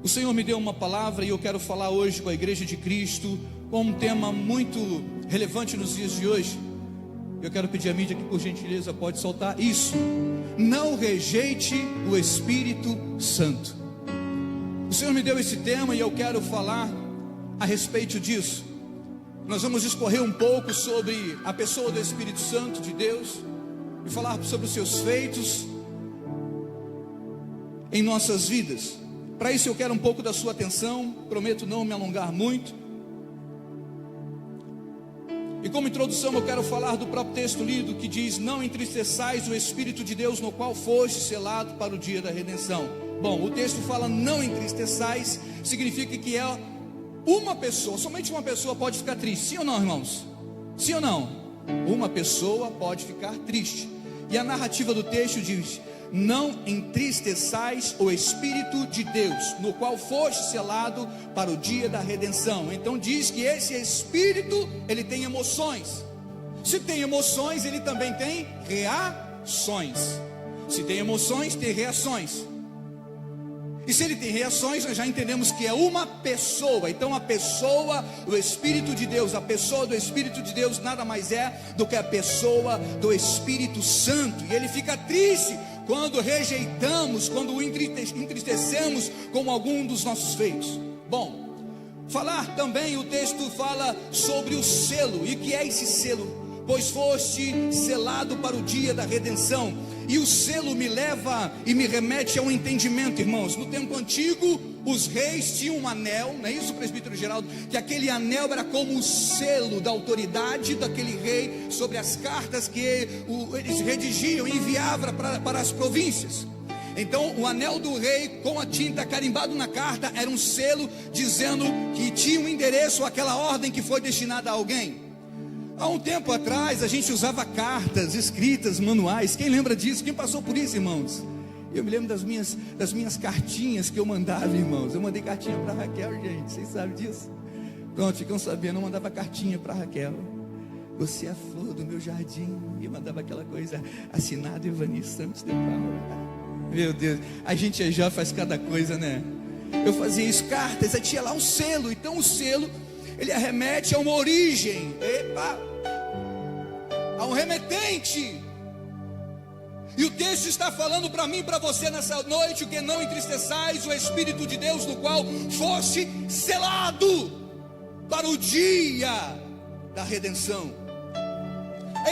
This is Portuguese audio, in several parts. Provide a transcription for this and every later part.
O Senhor me deu uma palavra e eu quero falar hoje com a Igreja de Cristo com um tema muito relevante nos dias de hoje. Eu quero pedir à mídia que, por gentileza, pode soltar isso. Não rejeite o Espírito Santo. O Senhor me deu esse tema e eu quero falar a respeito disso. Nós vamos discorrer um pouco sobre a pessoa do Espírito Santo de Deus e falar sobre os seus feitos em nossas vidas. Para isso eu quero um pouco da sua atenção, prometo não me alongar muito. E como introdução eu quero falar do próprio texto lido que diz: não entristeçais o Espírito de Deus, no qual foste selado para o dia da redenção. Bom, o texto fala não entristeçais, significa que é uma pessoa, somente uma pessoa pode ficar triste. Sim ou não, irmãos? Sim ou não? Uma pessoa pode ficar triste. E a narrativa do texto diz: não entristeçais o Espírito de Deus, no qual foste selado para o dia da redenção. Então diz que esse Espírito, ele tem emoções. Se tem emoções, ele também tem reações. Se tem emoções, tem reações. E se ele tem reações, nós já entendemos que é uma pessoa. Então a pessoa do Espírito de Deus, a pessoa do Espírito de Deus nada mais é do que a pessoa do Espírito Santo. E ele fica triste quando rejeitamos, quando o entristecemos com algum dos nossos feitos. Bom, falar também, o texto fala sobre o selo. E o que é esse selo? Pois foste selado para o dia da redenção. E o selo me leva e me remete ao entendimento, irmãos. No tempo antigo, os reis tinham um anel, não é isso, presbítero Geraldo? Que aquele anel era como o selo da autoridade daquele rei sobre as cartas que eles redigiam e enviavam para as províncias. Então o anel do rei com a tinta carimbado na carta era um selo dizendo que tinha um endereço àquela ordem que foi destinada a alguém. Há um tempo atrás a gente usava cartas escritas, manuais. Quem lembra disso? Quem passou por isso, irmãos? Eu me lembro das minhas cartinhas que eu mandava, irmãos. Eu mandei cartinha para Raquel, gente. Vocês sabem disso? Pronto, ficam sabendo. Eu mandava cartinha para Raquel. Você é a flor do meu jardim. E mandava aquela coisa assinada Ivani Santos de Paula. Meu Deus, a gente já faz cada coisa, né? Eu fazia isso, cartas, aí tinha lá um selo. Então o selo, ele arremete a uma origem, a um remetente. E o texto está falando para mim e para você nessa noite: que não entristeçais o Espírito de Deus, no qual foste selado para o dia da redenção.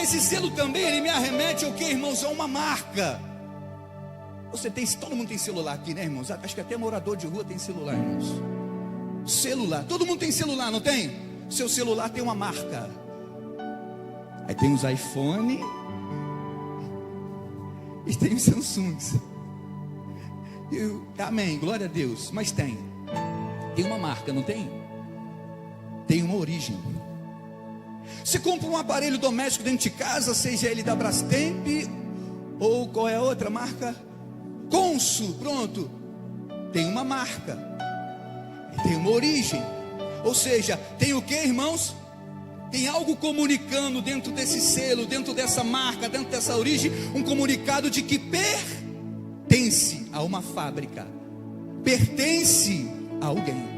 Esse selo também, ele me arremete ao que, irmãos? A uma marca. Todo mundo tem celular aqui, né, irmãos? Acho que até morador de rua tem celular, irmãos. Celular, todo mundo tem celular, não tem? Seu celular tem uma marca. Aí tem os iPhone e tem os Samsungs. Amém, glória a Deus. Mas tem uma marca, não tem? Tem uma origem. Você compra um aparelho doméstico dentro de casa, seja ele da Brastemp ou qual é a outra marca? Consul, pronto. Tem uma marca, tem uma origem. Ou seja, tem o que, irmãos? Tem algo comunicando dentro desse selo, dentro dessa marca, dentro dessa origem, um comunicado de que pertence a uma fábrica, pertence a alguém.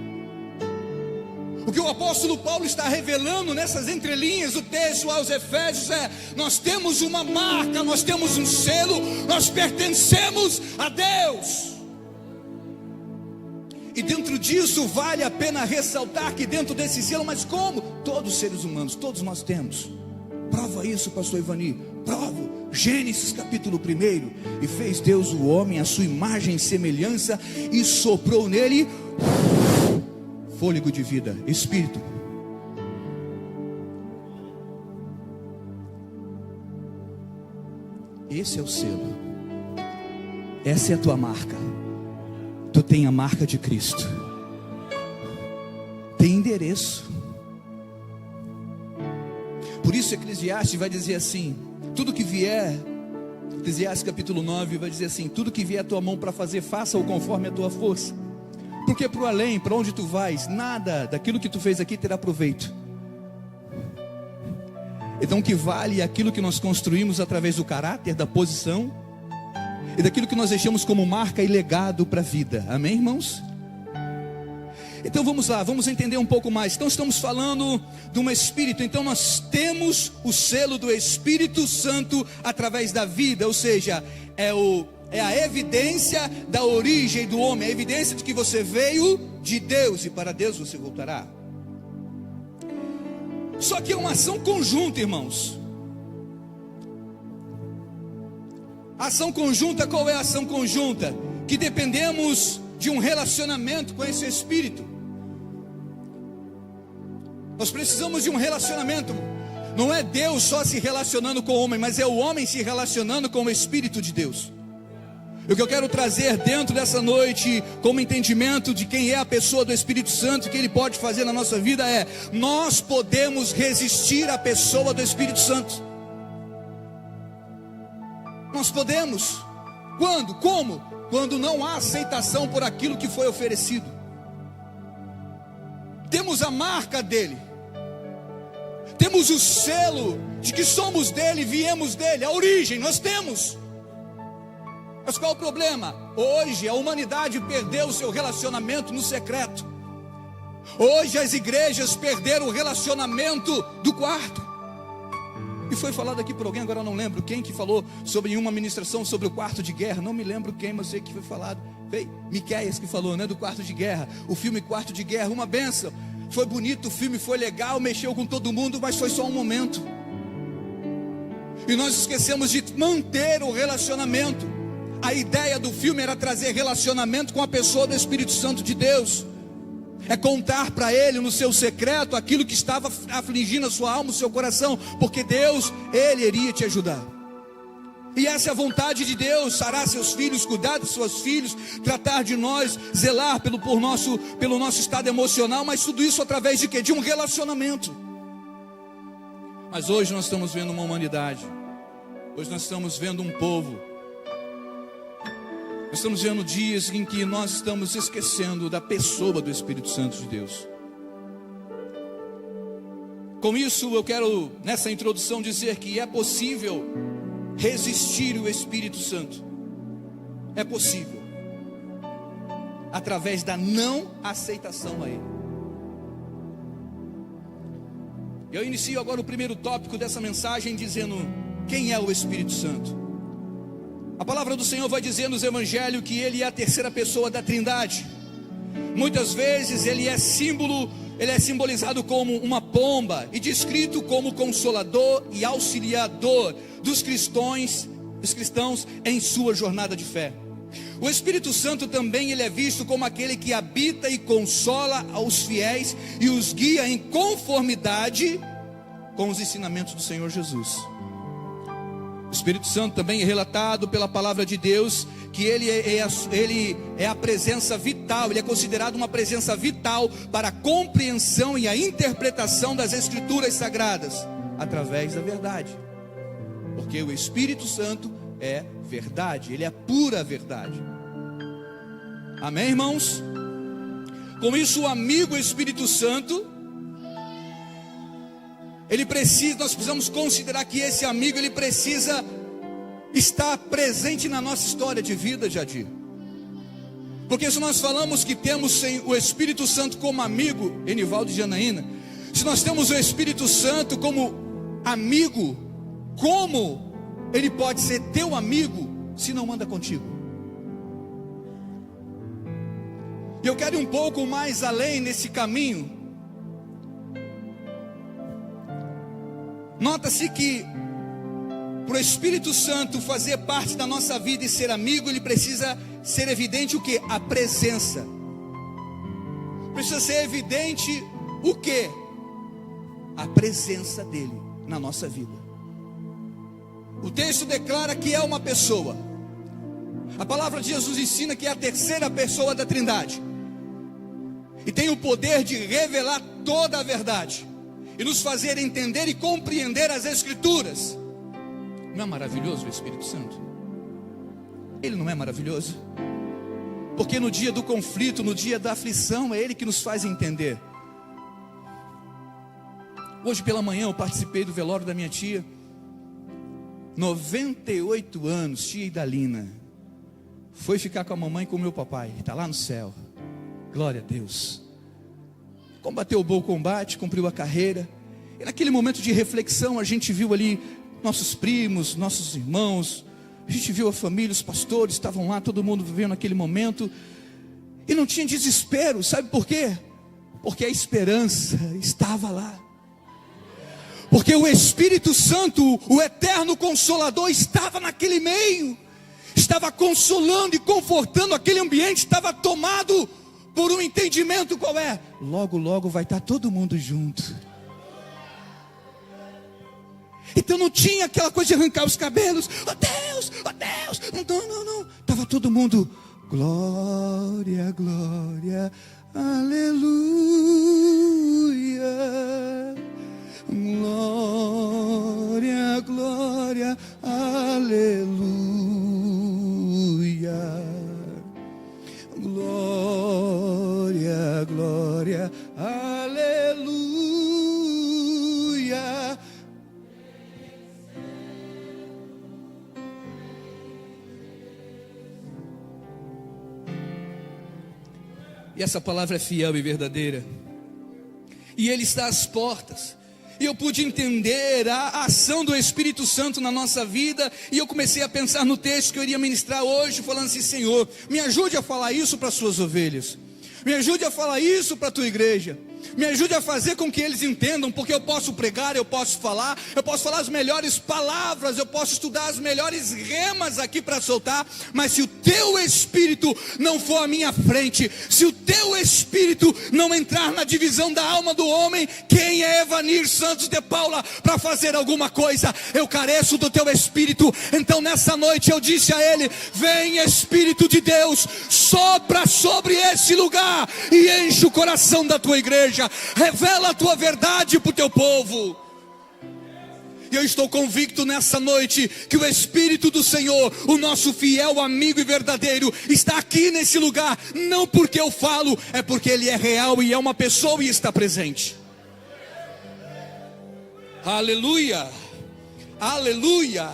O que o apóstolo Paulo está revelando nessas entrelinhas do texto aos Efésios é: nós temos uma marca, nós temos um selo, nós pertencemos a Deus. E dentro disso vale a pena ressaltar que dentro desse selo, mas como? Todos os seres humanos, todos nós temos. Prova isso, pastor Ivani. Provo. Gênesis capítulo 1. E fez Deus o homem à sua imagem e semelhança, e soprou nele fôlego de vida, espírito. Esse é o selo. Essa é a tua marca. Tu tem a marca de Cristo. Tem endereço. Por isso Eclesiastes vai dizer assim: tudo que vier, Eclesiastes capítulo 9 vai dizer assim: tudo que vier a tua mão para fazer, faça-o conforme a tua força. Porque para o além, para onde tu vais, nada daquilo que tu fez aqui terá proveito. Então o que vale é aquilo que nós construímos através do caráter, da posição e daquilo que nós deixamos como marca e legado para a vida. Amém, irmãos? Então vamos lá, vamos entender um pouco mais. Então estamos falando de um Espírito. Então nós temos o selo do Espírito Santo através da vida, ou seja, é a evidência da origem do homem, a evidência de que você veio de Deus e para Deus você voltará. Só que é uma ação conjunta, irmãos. Ação conjunta, qual é a ação conjunta? Que dependemos de um relacionamento com esse Espírito. Nós precisamos de um relacionamento. Não é Deus só se relacionando com o homem, mas é o homem se relacionando com o Espírito de Deus. E o que eu quero trazer dentro dessa noite, como entendimento de quem é a pessoa do Espírito Santo, que ele pode fazer na nossa vida é: nós podemos resistir à pessoa do Espírito Santo. Nós podemos. Quando? Como? Quando não há aceitação por aquilo que foi oferecido. Temos a marca dele, temos o selo de que somos dele, viemos dele, a origem nós temos. Mas qual o problema? Hoje a humanidade perdeu o seu relacionamento no secreto. Hoje as igrejas perderam o relacionamento do quarto. E foi falado aqui por alguém, agora eu não lembro quem, que falou sobre uma ministração sobre o quarto de guerra. Não me lembro quem, mas sei que foi falado. Foi Miqueias que falou, né, do quarto de guerra. O filme Quarto de Guerra, uma bênção. Foi bonito, o filme foi legal, mexeu com todo mundo, mas foi só um momento. E nós esquecemos de manter o relacionamento. A ideia do filme era trazer relacionamento com a pessoa do Espírito Santo de Deus. É contar para ele no seu secreto aquilo que estava afligindo a sua alma, o seu coração, porque Deus, ele iria te ajudar. E essa é a vontade de Deus: sarar seus filhos, cuidar dos seus filhos, tratar de nós, zelar pelo nosso estado emocional, mas tudo isso através de quê? De um relacionamento. Mas hoje nós estamos vendo uma humanidade, hoje nós estamos vendo um povo, nós estamos vendo dias em que nós estamos esquecendo da pessoa do Espírito Santo de Deus. Com isso eu quero nessa introdução dizer que é possível resistir o Espírito Santo. É possível, através da não aceitação a ele. Eu inicio agora o primeiro tópico dessa mensagem dizendo: quem é o Espírito Santo? A palavra do Senhor vai dizer nos evangelhos que ele é a terceira pessoa da Trindade. Muitas vezes ele é simbolizado como uma pomba e descrito como consolador e auxiliador dos cristãos em sua jornada de fé. O Espírito Santo também ele é visto como aquele que habita e consola aos fiéis e os guia em conformidade com os ensinamentos do Senhor Jesus. O Espírito Santo também é relatado pela palavra de Deus que ele é a presença vital, ele é considerado uma presença vital para a compreensão e a interpretação das Escrituras Sagradas, através da verdade. Porque o Espírito Santo é verdade, ele é pura verdade. Amém, irmãos? Com isso, o amigo Espírito Santo, nós precisamos considerar que esse amigo, ele precisa estar presente na nossa história de vida, Jadir. Porque se nós falamos que temos o Espírito Santo como amigo, Enivaldo e Janaína, se nós temos o Espírito Santo como amigo, como ele pode ser teu amigo se não anda contigo? E eu quero ir um pouco mais além nesse caminho. Nota-se que para o Espírito Santo fazer parte da nossa vida e ser amigo, ele precisa ser evidente o que? A presença. Precisa ser evidente o que? A presença dele na nossa vida. O texto declara que é uma pessoa. A palavra de Jesus ensina que é a terceira pessoa da Trindade. E tem o poder de revelar toda a verdade e nos fazer entender e compreender as Escrituras. Não é maravilhoso o Espírito Santo? Ele não é maravilhoso? Porque no dia do conflito, no dia da aflição, é ele que nos faz entender. Hoje pela manhã eu participei do velório da minha tia, 98 anos, tia Idalina. Foi ficar com a mamãe e com o meu papai, está lá no céu. Glória a Deus. combateu o bom combate, cumpriu a carreira. E naquele momento de reflexão, a gente viu ali nossos primos, nossos irmãos, a gente viu a família, os pastores estavam lá, todo mundo vivendo aquele momento. E não tinha desespero, sabe por quê? Porque a esperança estava lá. Porque o Espírito Santo, o eterno Consolador, estava naquele meio. Estava consolando e confortando aquele ambiente, estava tomado por um entendimento qual é? Logo, logo vai estar todo mundo junto. Então não tinha aquela coisa de arrancar os cabelos. Oh Deus, oh Deus. Não. Estava todo mundo, glória, glória, aleluia. Glória, glória, aleluia. Glória, glória, aleluia. E essa palavra é fiel e verdadeira. E Ele está às portas. E eu pude entender a ação do Espírito Santo na nossa vida. E eu comecei a pensar no texto que eu iria ministrar hoje, falando assim: Senhor, me ajude a falar isso para as suas ovelhas. Me ajude a falar isso para a tua igreja. Me ajude a fazer com que eles entendam, porque eu posso pregar, eu posso falar as melhores palavras, eu posso estudar as melhores remas aqui para soltar, mas se o teu Espírito não for à minha frente, se o teu Espírito não entrar na divisão da alma do homem, quem é Evanir Santos de Paula para fazer alguma coisa? Eu careço do teu Espírito. Então nessa noite eu disse a ele: vem Espírito de Deus, sopra sobre esse lugar e enche o coração da tua igreja. Revela a tua verdade para o teu povo. E eu estou convicto nessa noite que o Espírito do Senhor, o nosso fiel amigo e verdadeiro, está aqui nesse lugar. Não porque eu falo, é porque Ele é real e é uma pessoa e está presente. Aleluia, aleluia.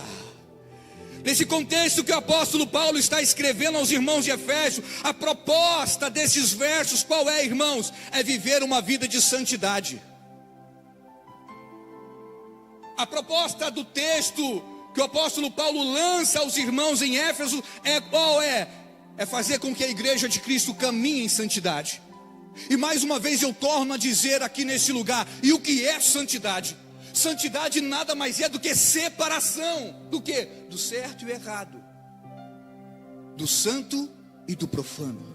Nesse contexto que o apóstolo Paulo está escrevendo aos irmãos de Efésio, a proposta desses versos qual é, irmãos? É viver uma vida de santidade. A proposta do texto que o apóstolo Paulo lança aos irmãos em Éfeso é qual é? É fazer com que a igreja de Cristo caminhe em santidade. E mais uma vez eu torno a dizer aqui nesse lugar, e o que é santidade? Santidade nada mais é do que separação. Do que? Do certo e o errado, do santo e do profano.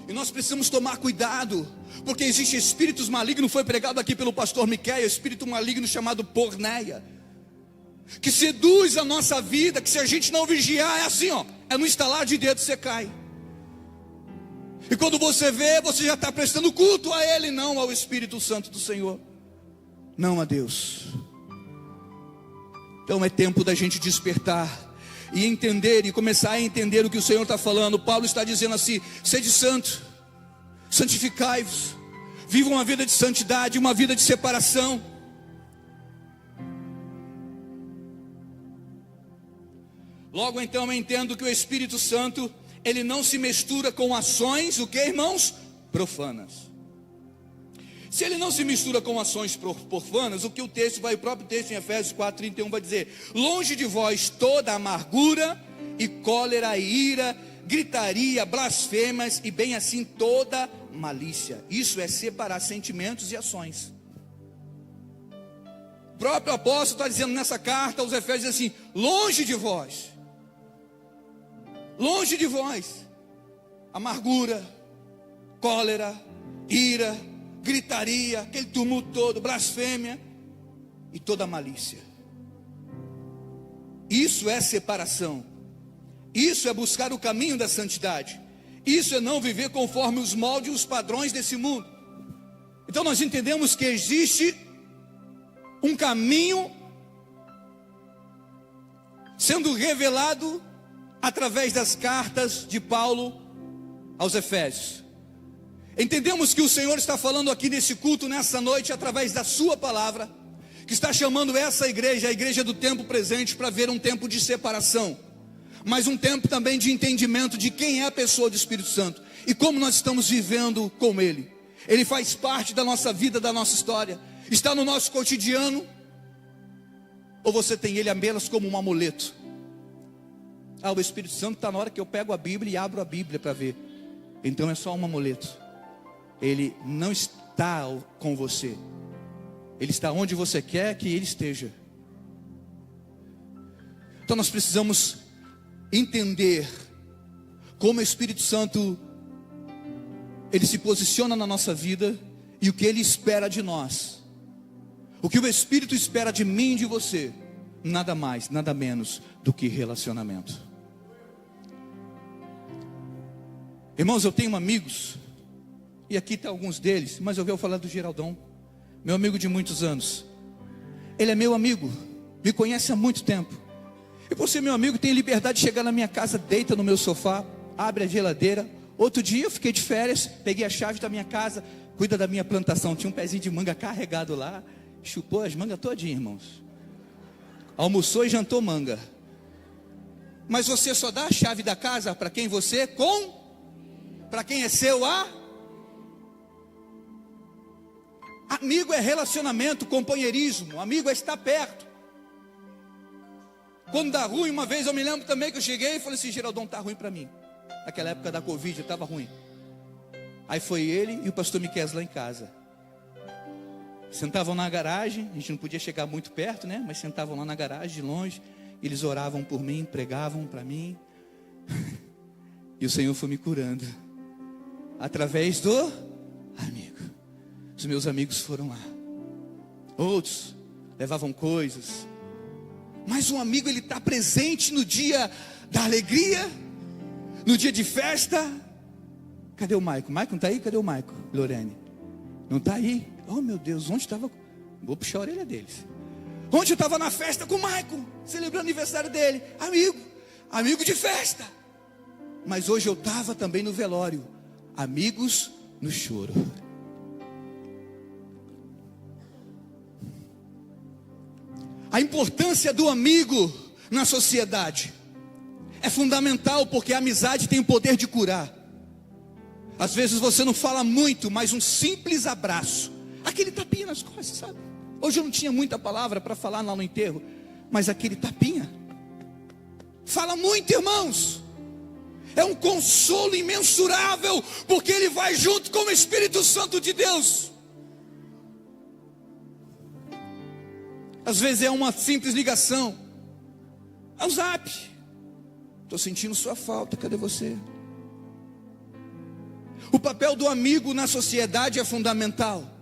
E nós precisamos tomar cuidado, porque existe espíritos malignos. Foi pregado aqui pelo pastor Miquel, espírito maligno chamado porneia, que seduz a nossa vida, que se a gente não vigiar, é assim, ó, é no estalar de dedo você cai. E quando você vê, você já está prestando culto a Ele, não ao Espírito Santo do Senhor, não a Deus. Então é tempo da gente despertar e entender, e começar a entender o que o Senhor está falando. Paulo está dizendo assim: sede santo, santificai-vos, vivam uma vida de santidade, uma vida de separação. Logo então eu entendo que o Espírito Santo, ele não se mistura com ações, o que, irmãos? Profanas. Se ele não se mistura com ações profanas, o que o próprio texto em Efésios 4:31 vai dizer: longe de vós toda amargura e cólera e ira, gritaria, blasfêmias e bem assim toda malícia. Isso é separar sentimentos e ações. O próprio apóstolo está dizendo nessa carta aos Efésios assim: longe de vós, amargura, cólera, ira, gritaria, aquele tumulto todo, blasfêmia e toda malícia. Isso é separação. Isso é buscar o caminho da santidade. Isso é não viver conforme os moldes e os padrões desse mundo. Então nós entendemos que existe um caminho sendo revelado através das cartas de Paulo aos Efésios. Entendemos que o Senhor está falando aqui nesse culto, nessa noite, através da sua palavra, que está chamando essa igreja, a igreja do tempo presente, para ver um tempo de separação. mas um tempo também de entendimento de quem é a pessoa do Espírito Santo e como nós estamos vivendo com Ele. Ele faz parte da nossa vida, da nossa história, está no nosso cotidiano, ou você tem Ele apenas como um amuleto? O Espírito Santo está na hora que eu pego a Bíblia e abro a Bíblia para ver, então é só um amuleto. Ele não está com você, Ele está onde você quer que Ele esteja. Então nós precisamos entender como o Espírito Santo, Ele se posiciona na nossa vida e o que Ele espera de nós. O que o Espírito espera de mim e de você, nada mais, nada menos do que relacionamento. Irmãos, eu tenho amigos, e aqui tem alguns deles, mas eu vou falar do Geraldão, meu amigo de muitos anos. Ele é meu amigo, me conhece há muito tempo. E por ser meu amigo, tem liberdade de chegar na minha casa, deita no meu sofá, abre a geladeira. Outro dia eu fiquei de férias, peguei a chave da minha casa, cuida da minha plantação. Tinha um pezinho de manga carregado lá, chupou as mangas todinhas, irmãos. Almoçou e jantou manga. Mas você só dá a chave da casa para quem você para quem é seu amigo é relacionamento, companheirismo. Amigo é estar perto. Quando dá ruim, uma vez eu me lembro também que eu cheguei e falei assim: Geraldão, tá ruim para mim. Naquela época da Covid, estava ruim. Aí foi ele e o pastor Miquel lá em casa. Sentavam na garagem, a gente não podia chegar muito perto, né? Mas sentavam lá na garagem, de longe. Eles oravam por mim, pregavam para mim. E o Senhor foi me curando. Através do amigo. Os meus amigos foram lá. Outros levavam coisas. Mas um amigo, ele está presente no dia da alegria, no dia de festa. Cadê o Maico? Maico não está aí? Cadê o Maico? Lorene? Não está aí? Oh meu Deus, onde estava? Vou puxar a orelha deles. Onde eu estava na festa com o Maico, celebrando o aniversário dele. Amigo de festa. Mas hoje eu estava também no velório. Amigos no choro. A importância do amigo na sociedade é fundamental, porque a amizade tem o poder de curar. Às vezes você não fala muito, mas um simples abraço, aquele tapinha nas costas, sabe? Hoje eu não tinha muita palavra para falar lá no enterro, mas aquele tapinha fala muito, irmãos. É um consolo imensurável, porque ele vai junto com o Espírito Santo de Deus. Às vezes é uma simples ligação, é um zap. Estou sentindo sua falta, cadê você? O papel do amigo na sociedade é fundamental.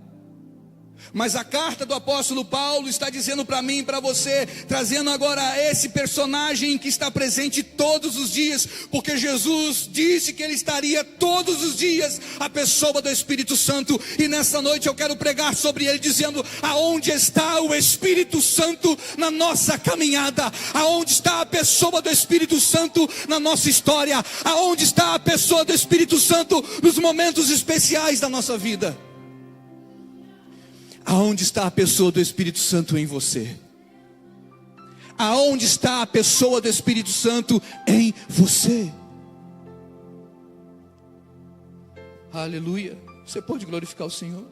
Mas a carta do apóstolo Paulo está dizendo para mim e para você, trazendo agora esse personagem que está presente todos os dias, porque Jesus disse que ele estaria todos os dias, a pessoa do Espírito Santo. E nessa noite eu quero pregar sobre ele, dizendo: aonde está o Espírito Santo na nossa caminhada? Aonde está a pessoa do Espírito Santo na nossa história? Aonde está a pessoa do Espírito Santo nos momentos especiais da nossa vida? Aonde está a pessoa do Espírito Santo em você? Aonde está a pessoa do Espírito Santo em você? Aleluia. Você pode glorificar o Senhor?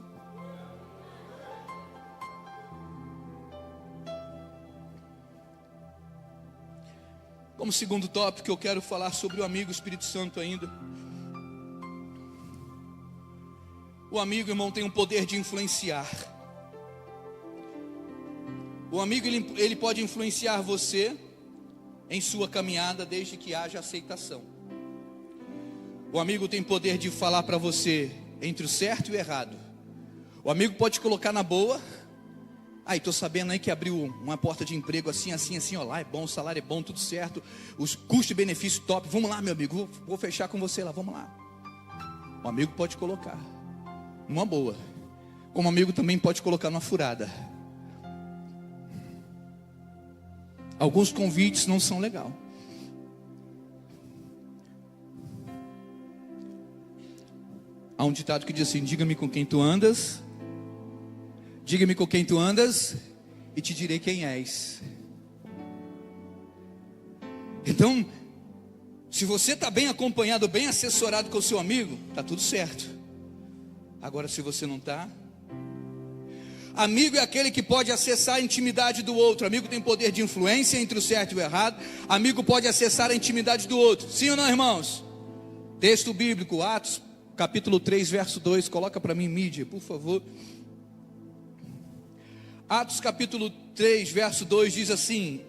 Como segundo tópico, eu quero falar sobre o amigo Espírito Santo ainda. O amigo, irmão, tem um poder de influenciar. O amigo, ele pode influenciar você em sua caminhada, desde que haja aceitação. O amigo tem poder de falar para você entre o certo e o errado. O amigo pode te colocar na boa. Aí, estou sabendo aí que abriu uma porta de emprego assim, ó, lá é bom, o salário é bom, tudo certo, os custo e benefício top. Vamos lá, meu amigo, vou fechar com você lá, vamos lá. O amigo pode te colocar numa boa, como amigo também pode te colocar numa furada. Alguns convites não são legais. Há um ditado que diz assim: diga-me com quem tu andas, diga-me com quem tu andas, e te direi quem és. Então, Se você está bem acompanhado, bem assessorado com o seu amigo, está tudo certo. Agora, se você não está, amigo é aquele que pode acessar a intimidade do outro. Amigo tem poder de influência entre o certo e o errado. Amigo pode acessar a intimidade do outro. Sim ou não, irmãos? Texto bíblico, Atos, capítulo 3, verso 2. Coloca para mim, mídia, por favor. Atos capítulo 3, verso 2 diz assim: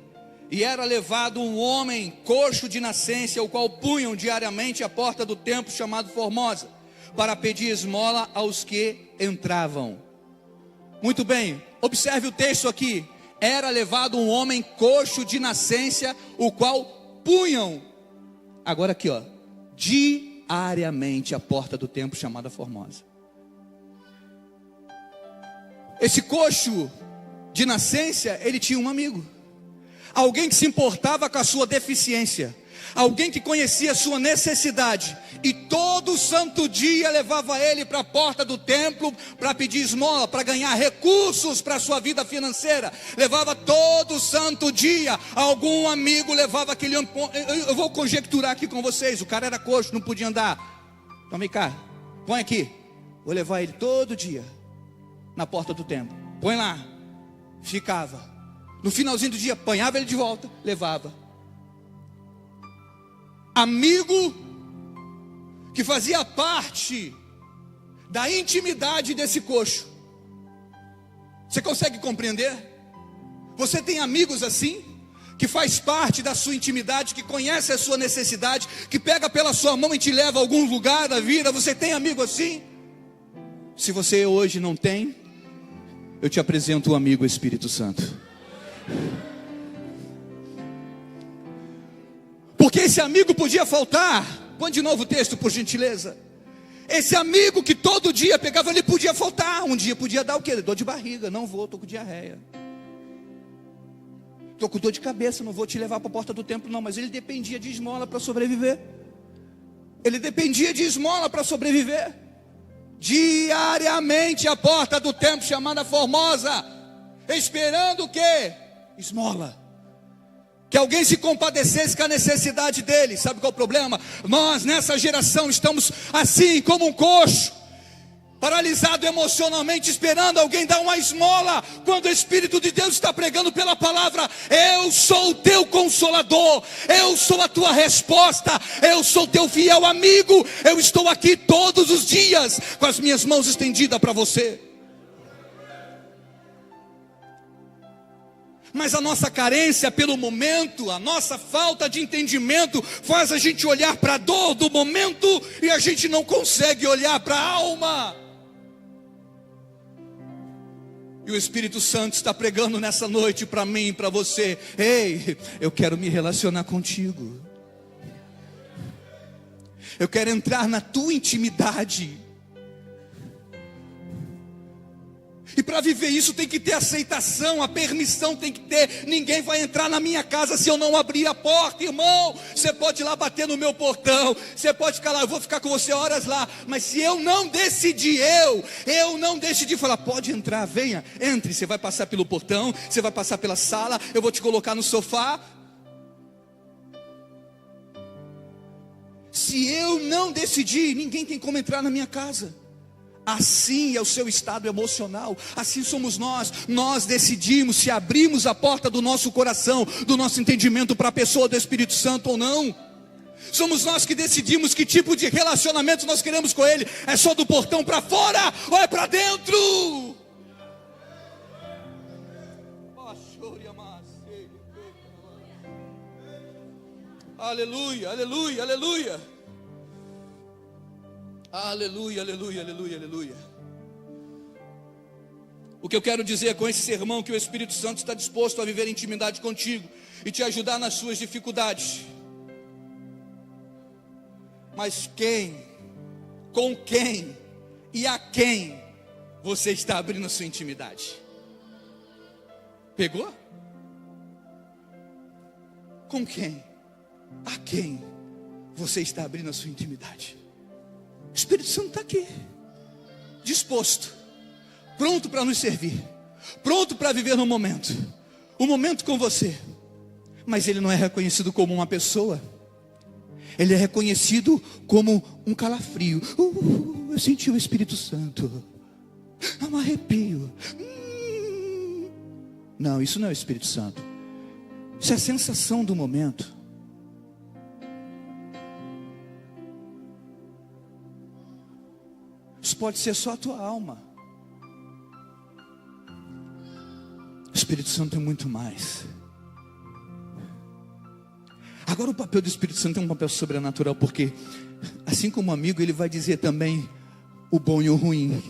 e era levado um homem coxo de nascença, o qual punham diariamente à porta do templo chamado Formosa, para pedir esmola aos que entravam. Muito bem, observe o texto aqui. Era levado um homem coxo de nascença, o qual punham, agora aqui ó, diariamente à porta do templo chamada Formosa. Esse coxo de nascença, ele tinha um amigo, alguém que se importava com a sua deficiência, alguém que conhecia a sua necessidade, e todo santo dia levava ele para a porta do templo para pedir esmola, para ganhar recursos para a sua vida financeira. Levava todo santo dia, algum amigo levava aquele homem. Eu vou conjecturar aqui com vocês, o cara era coxo, não podia andar. Então vem cá, põe aqui, vou levar ele todo dia na porta do templo, põe lá. Ficava, no finalzinho do dia, apanhava ele de volta, levava. Amigo que fazia parte da intimidade desse coxo. Você consegue compreender? Você tem amigos assim, que faz parte da sua intimidade, que conhece a sua necessidade, que pega pela sua mão e te leva a algum lugar da vida. Você tem amigo assim? Se você hoje não tem, eu te apresento o amigo Espírito Santo. Porque esse amigo podia faltar. Põe de novo o texto, por gentileza. Esse amigo que todo dia pegava, ele podia faltar. Um dia podia dar o quê? Dor de barriga. Não vou, estou com diarreia. Estou com dor de cabeça, não vou te levar para a porta do templo não. Mas ele dependia de esmola para sobreviver. Ele dependia de esmola para sobreviver. Diariamente a porta do templo chamada Formosa, esperando o quê? Esmola. Que alguém se compadecesse com a necessidade dele. Sabe qual é o problema? Nós nessa geração estamos assim como um coxo, paralisado emocionalmente, esperando alguém dar uma esmola, quando o Espírito de Deus está pregando pela palavra. Eu sou o teu consolador, eu sou a tua resposta, eu sou teu fiel amigo, eu estou aqui todos os dias, com as minhas mãos estendidas para você. Mas a nossa carência pelo momento, a nossa falta de entendimento, faz a gente olhar para a dor do momento, e a gente não consegue olhar para a alma. E o Espírito Santo está pregando nessa noite para mim e para você. Ei, eu quero me relacionar contigo. Eu quero entrar na tua intimidade. E para viver isso tem que ter aceitação, a permissão tem que ter. Ninguém vai entrar na minha casa se eu não abrir a porta, irmão. Você pode ir lá bater no meu portão, você pode ficar lá, eu vou ficar com você horas lá. Mas se eu não decidir, eu não decidi falar, pode entrar, venha, entre. Você vai passar pelo portão, você vai passar pela sala, eu vou te colocar no sofá. Se eu não decidir, ninguém tem como entrar na minha casa. Assim é o seu estado emocional, assim somos nós. Nós decidimos se abrimos a porta do nosso coração, do nosso entendimento para a pessoa do Espírito Santo ou não. Somos nós que decidimos que tipo de relacionamento nós queremos com Ele. É só do portão para fora ou é para dentro? Aleluia, aleluia, aleluia. Aleluia, aleluia, aleluia, aleluia. O que eu quero dizer com esse sermão, que o Espírito Santo está disposto a viver intimidade contigo e te ajudar nas suas dificuldades. Mas quem, com quem e a quem você está abrindo a sua intimidade? Pegou? Com quem? A quem você está abrindo a sua intimidade? O Espírito Santo está aqui, disposto, pronto para nos servir, pronto para viver no momento, o momento com você. Mas Ele não é reconhecido como uma pessoa, Ele é reconhecido como um calafrio. Eu senti o Espírito Santo. É um arrepio. Não, isso não é o Espírito Santo. Isso é a sensação do momento. Isso pode ser só a tua alma. O Espírito Santo é muito mais. Agora o papel do Espírito Santo é um papel sobrenatural, porque assim como amigo, ele vai dizer também o bom e o ruim.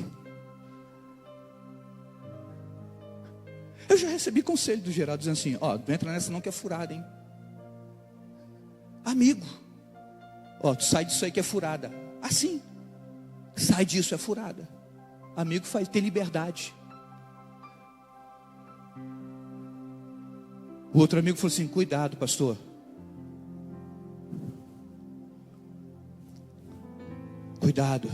Eu já recebi conselho do Geraldo dizendo assim: ó, não entra nessa não que é furada, hein? Amigo, ó, tu sai disso aí que é furada. Assim, sai disso, é furada. Amigo faz ter liberdade. O outro amigo falou assim: cuidado, pastor. Cuidado.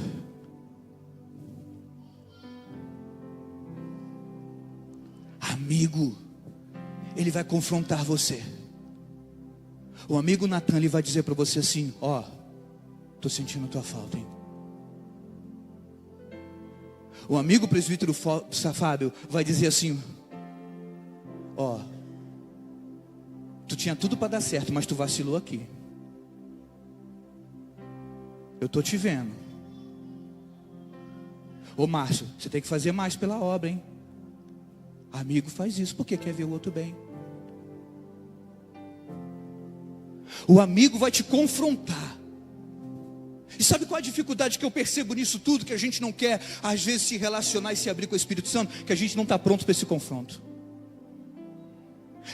Amigo, ele vai confrontar você. O amigo Natan, ele vai dizer para você assim: ó, tô sentindo tua falta, hein? O amigo presbítero Fábio vai dizer assim: ó, tu tinha tudo para dar certo, mas tu vacilou aqui. Eu tô te vendo. Ô Márcio, você tem que fazer mais pela obra, hein? Amigo faz isso porque quer ver o outro bem. O amigo vai te confrontar. E sabe qual a dificuldade que eu percebo nisso tudo? Que a gente não quer, às vezes, se relacionar e se abrir com o Espírito Santo. Que a gente não está pronto para esse confronto.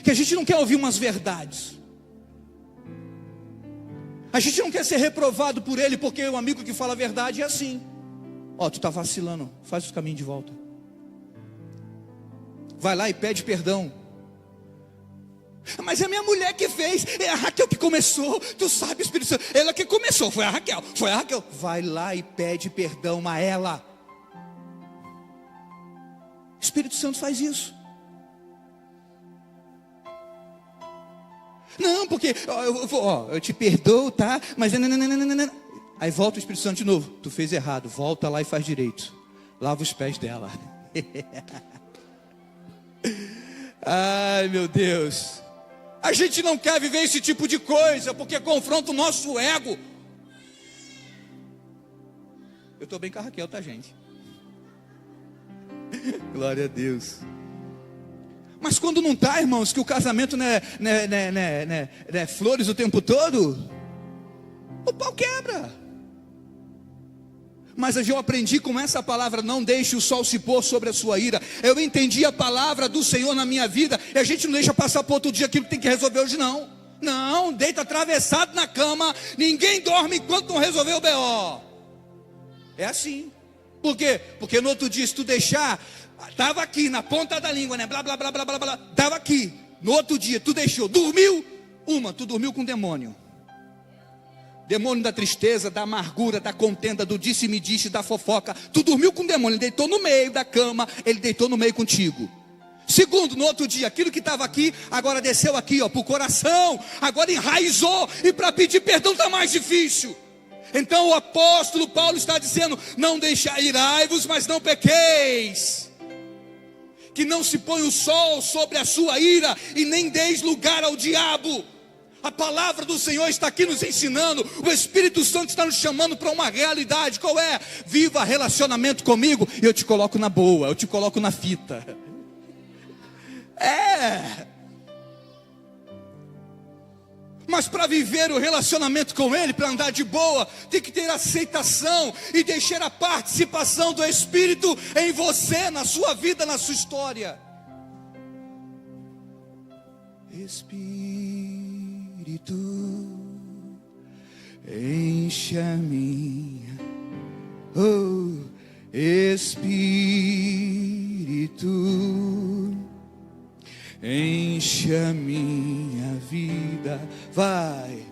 Que a gente não quer ouvir umas verdades. A gente não quer ser reprovado por ele, porque o amigo que fala a verdade é assim: ó, tu está vacilando, faz o caminho de volta. Vai lá e pede perdão. Mas é a minha mulher que fez, é a Raquel que começou. Tu sabe, Espírito Santo, ela que começou, foi a Raquel. Vai lá e pede perdão a ela. O Espírito Santo faz isso. Não, porque eu te perdoo, tá? Mas não. Aí volta o Espírito Santo de novo: tu fez errado, volta lá e faz direito. Lava os pés dela. Ai, meu Deus. A gente não quer viver esse tipo de coisa, porque confronta o nosso ego. Eu estou bem com a Raquel, tá, gente? Glória a Deus. Mas quando não está, irmãos, que o casamento não é flores o tempo todo, o pau quebra. Mas eu aprendi com essa palavra: não deixe o sol se pôr sobre a sua ira. Eu entendi a palavra do Senhor na minha vida. E a gente não deixa passar para outro dia aquilo que tem que resolver hoje, não. Não, deita atravessado na cama. Ninguém dorme enquanto não resolver o B.O. É assim. Por quê? Porque no outro dia, se tu deixar, estava aqui na ponta da língua, né? Blá, blá, blá, blá, blá, blá. Estava aqui. No outro dia, tu deixou, dormiu. Tu dormiu com o demônio. Demônio da tristeza, da amargura, da contenda, do disse-me-disse, da fofoca. Tu dormiu com o demônio, ele deitou no meio da cama, ele deitou no meio contigo. Segundo, no outro dia, aquilo que estava aqui, agora desceu aqui, para o coração, agora enraizou, e para pedir perdão está mais difícil. Então o apóstolo Paulo está dizendo: não deixai-vos, mas não pequeis. Que não se põe o sol sobre a sua ira, e nem deis lugar ao diabo. A palavra do Senhor está aqui nos ensinando. O Espírito Santo está nos chamando para uma realidade. Qual é? Viva relacionamento comigo e eu te coloco na boa, eu te coloco na fita. Mas para viver o relacionamento com Ele, para andar de boa, tem que ter aceitação e deixar a participação do Espírito em você, na sua vida, na sua história. Espírito, enche a minha, Espírito, enche a minha vida, vai,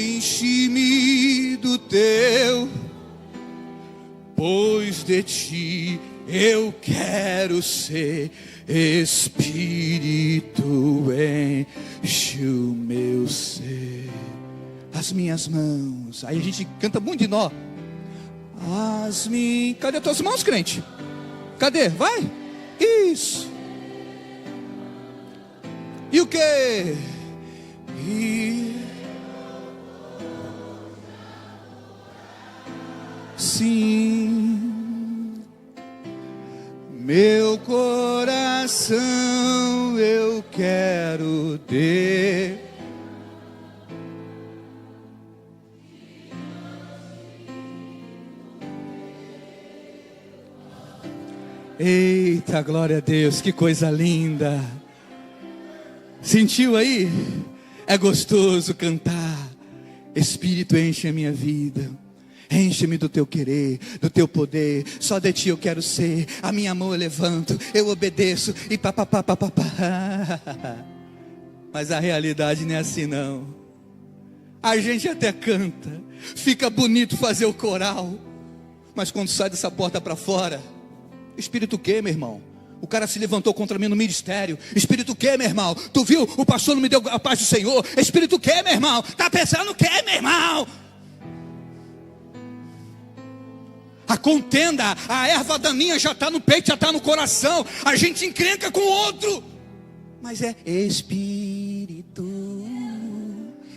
enche-me do teu, pois de ti eu quero ser. Espírito, enche o meu ser. as minhas mãos. Aí a gente canta muito de nó. Cadê as tuas mãos, crente? Cadê? Vai. Isso. E o que? Sim, meu coração eu quero ter. Eita, glória a Deus, que coisa linda. Sentiu aí? É gostoso cantar. Espírito, enche a minha vida. Enche-me do teu querer, do teu poder. Só de ti eu quero ser. A minha mão eu levanto, eu obedeço. E papapá. Mas a realidade não é assim não. A gente até canta, fica bonito fazer o coral, mas quando sai dessa porta para fora, espírito o quê, meu irmão? O cara se levantou contra mim no ministério. Espírito o quê, meu irmão? Tu viu? O pastor não me deu a paz do Senhor. Espírito o quê, meu irmão? Tá pensando o quê, meu irmão? A contenda, a erva daninha já está no peito, já está no coração. A gente encrenca com o outro. Mas é Espírito,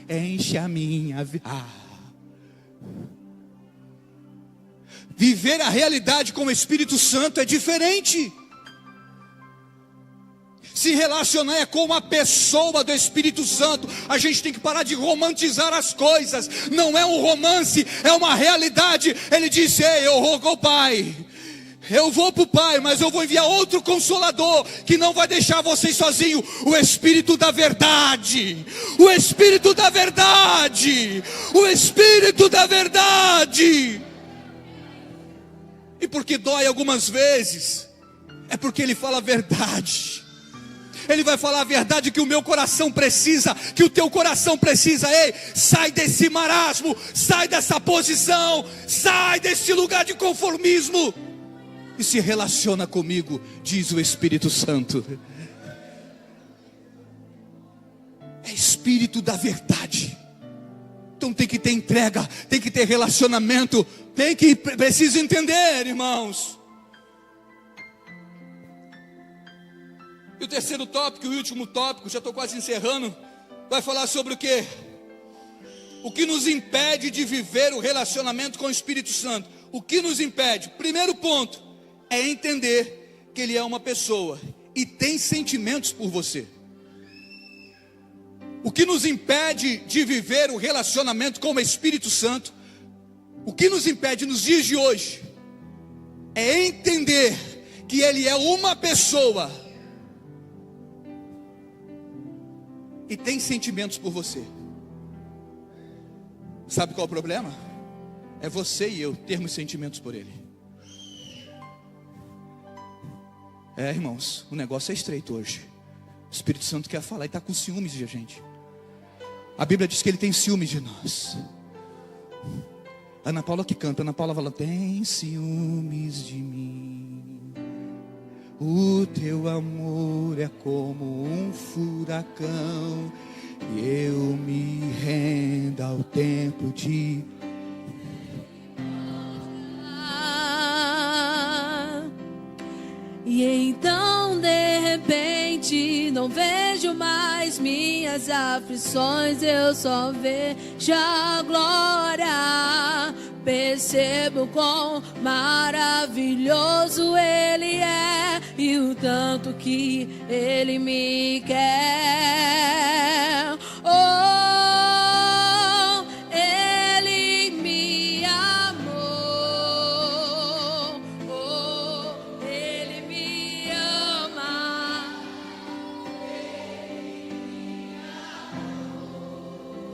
enche a minha vida. Viver a realidade com o Espírito Santo é diferente. Se relacionar é com uma pessoa do Espírito Santo. A gente tem que parar de romantizar as coisas. Não é um romance, é uma realidade. Ele disse: ei, eu rogo ao Pai, eu vou para o Pai, mas eu vou enviar outro Consolador, que não vai deixar vocês sozinhos. O Espírito da verdade. O Espírito da verdade. O Espírito da verdade. E porque dói algumas vezes, é porque Ele fala a verdade. Ele vai falar a verdade que o meu coração precisa, que o teu coração precisa. Ei, sai desse marasmo, sai dessa posição, sai desse lugar de conformismo e se relaciona comigo, diz o Espírito Santo. É Espírito da verdade. Então tem que ter entrega, tem que ter relacionamento, precisa entender, irmãos. E o terceiro tópico, o último tópico, já estou quase encerrando, vai falar sobre o quê? O que nos impede de viver o relacionamento com o Espírito Santo? O que nos impede? Primeiro ponto, é entender que Ele é uma pessoa e tem sentimentos por você. O que nos impede de viver o relacionamento com o Espírito Santo, o que nos impede nos dias de hoje, é entender que Ele é uma pessoa e tem sentimentos por você. Sabe qual é o problema? É você e eu termos sentimentos por Ele. Irmãos, o negócio é estreito hoje. O Espírito Santo quer falar e está com ciúmes de a gente. A Bíblia diz que Ele tem ciúmes de nós. Ana Paula que canta, Ana Paula fala: tem ciúmes de mim. O teu amor é como um furacão, e eu me rendo ao tempo de... E então de repente não vejo mais minhas aflições, eu só vejo a glória. Percebo quão maravilhoso Ele é e o tanto que Ele me quer. Oh, Ele me amou. Oh, Ele me ama.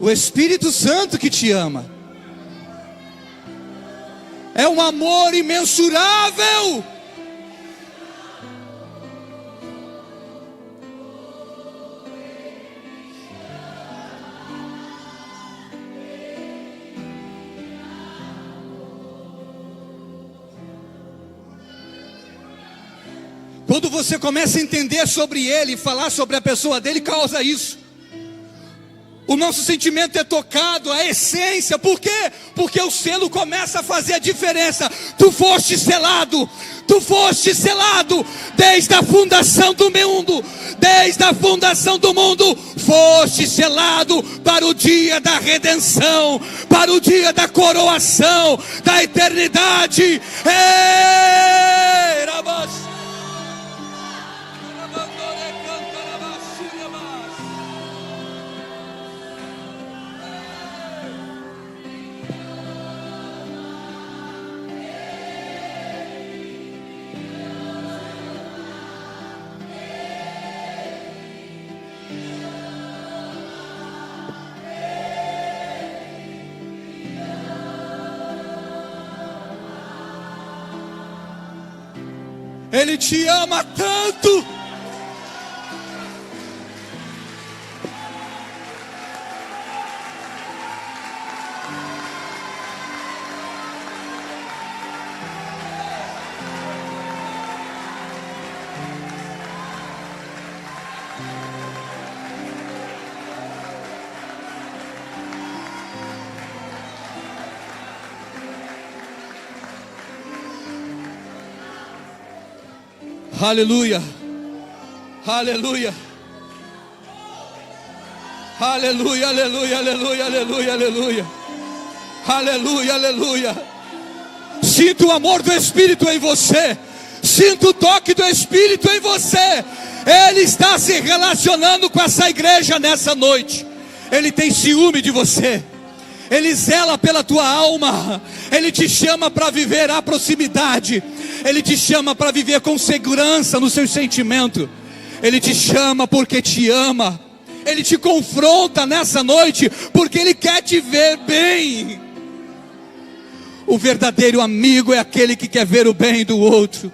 O Espírito Santo que te ama. É um amor imensurável. Quando você começa a entender sobre Ele, falar sobre a pessoa dele, causa isso. O nosso sentimento é tocado, a essência. Por quê? Porque o selo começa a fazer a diferença. Tu foste selado desde a fundação do mundo. Desde a fundação do mundo, foste selado para o dia da redenção, para o dia da coroação, da eternidade. Ei, Rabash. Ele te ama tanto. Aleluia, aleluia, aleluia, aleluia, aleluia, aleluia, aleluia, aleluia, aleluia. Sinta o amor do Espírito em você, sinta o toque do Espírito em você. Ele está se relacionando com essa igreja nessa noite. Ele tem ciúme de você. Ele zela pela tua alma. Ele te chama para viver a proximidade. Ele te chama para viver com segurança no seu sentimento. Ele te chama porque te ama. Ele te confronta nessa noite porque Ele quer te ver bem. O verdadeiro amigo é aquele que quer ver o bem do outro.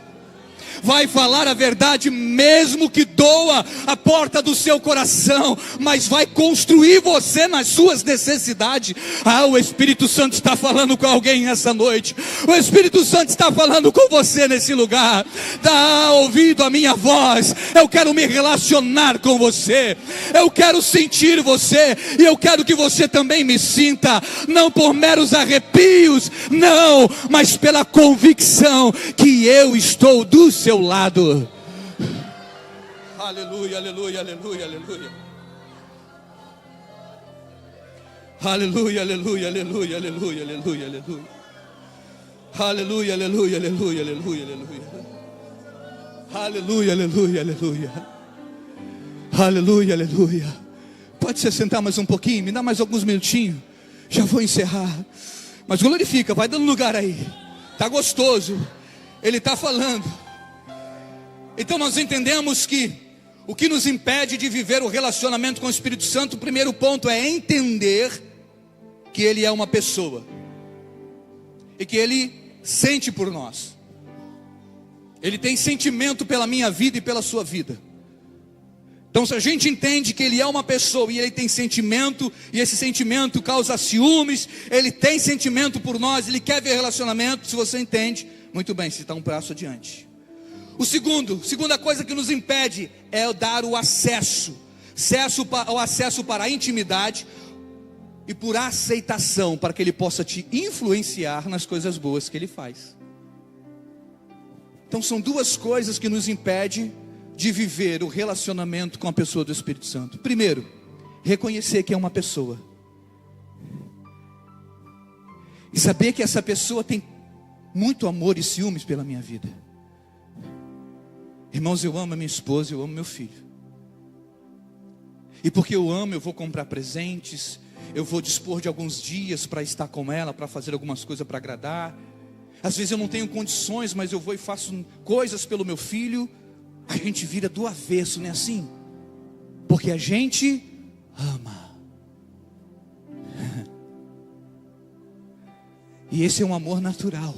Vai falar a verdade mesmo que doa a porta do seu coração, mas vai construir você nas suas necessidades. O Espírito Santo está falando com alguém essa noite. O Espírito Santo está falando com você nesse lugar. Dá ouvido à minha voz. Eu quero me relacionar com você. Eu quero sentir você. E eu quero que você também me sinta. Não por meros arrepios, não, mas pela convicção que eu estou do seu lado. Aleluia, aleluia, aleluia, aleluia. Aleluia, aleluia, aleluia, aleluia, aleluia, aleluia. Aleluia, aleluia, aleluia, aleluia, aleluia. Aleluia, aleluia, aleluia. Aleluia, aleluia. Pode se sentar mais um pouquinho, me dá mais alguns minutinhos. Já vou encerrar. Mas glorifica, vai dando lugar aí. Tá gostoso. Ele está falando. Então nós entendemos que o que nos impede de viver o relacionamento com o Espírito Santo, o primeiro ponto é entender que Ele é uma pessoa. E que Ele sente por nós. Ele tem sentimento pela minha vida e pela sua vida. Então se a gente entende que Ele é uma pessoa e Ele tem sentimento, e esse sentimento causa ciúmes, Ele tem sentimento por nós, Ele quer ver relacionamento, se você entende, muito bem, se está um passo adiante. Segunda coisa que nos impede é dar o acesso para a intimidade e por aceitação, para que Ele possa te influenciar nas coisas boas que Ele faz. Então são duas coisas que nos impedem de viver o relacionamento com a pessoa do Espírito Santo. Primeiro, reconhecer que é uma pessoa. E saber que essa pessoa tem muito amor e ciúmes pela minha vida. Irmãos, eu amo a minha esposa, eu amo meu filho. E porque eu amo, eu vou comprar presentes, eu vou dispor de alguns dias para estar com ela, para fazer algumas coisas para agradar. Às vezes eu não tenho condições, mas eu vou e faço coisas pelo meu filho. A gente vira do avesso, não é assim? Porque a gente ama. E esse é um amor natural.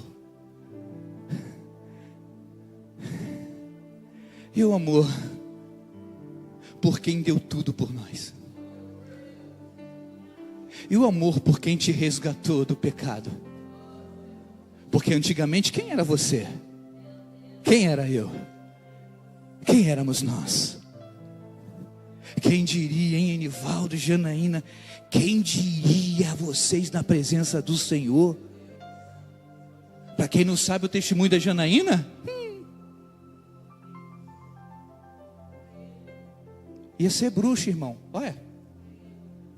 E o amor por quem deu tudo por nós. E o amor por quem te resgatou do pecado. Porque antigamente quem era você? Quem era eu? Quem éramos nós? Quem diria, hein, Enivaldo e Janaína? Quem diria vocês na presença do Senhor? Para quem não sabe o testemunho da Janaína, ia ser bruxa, irmão. Olha,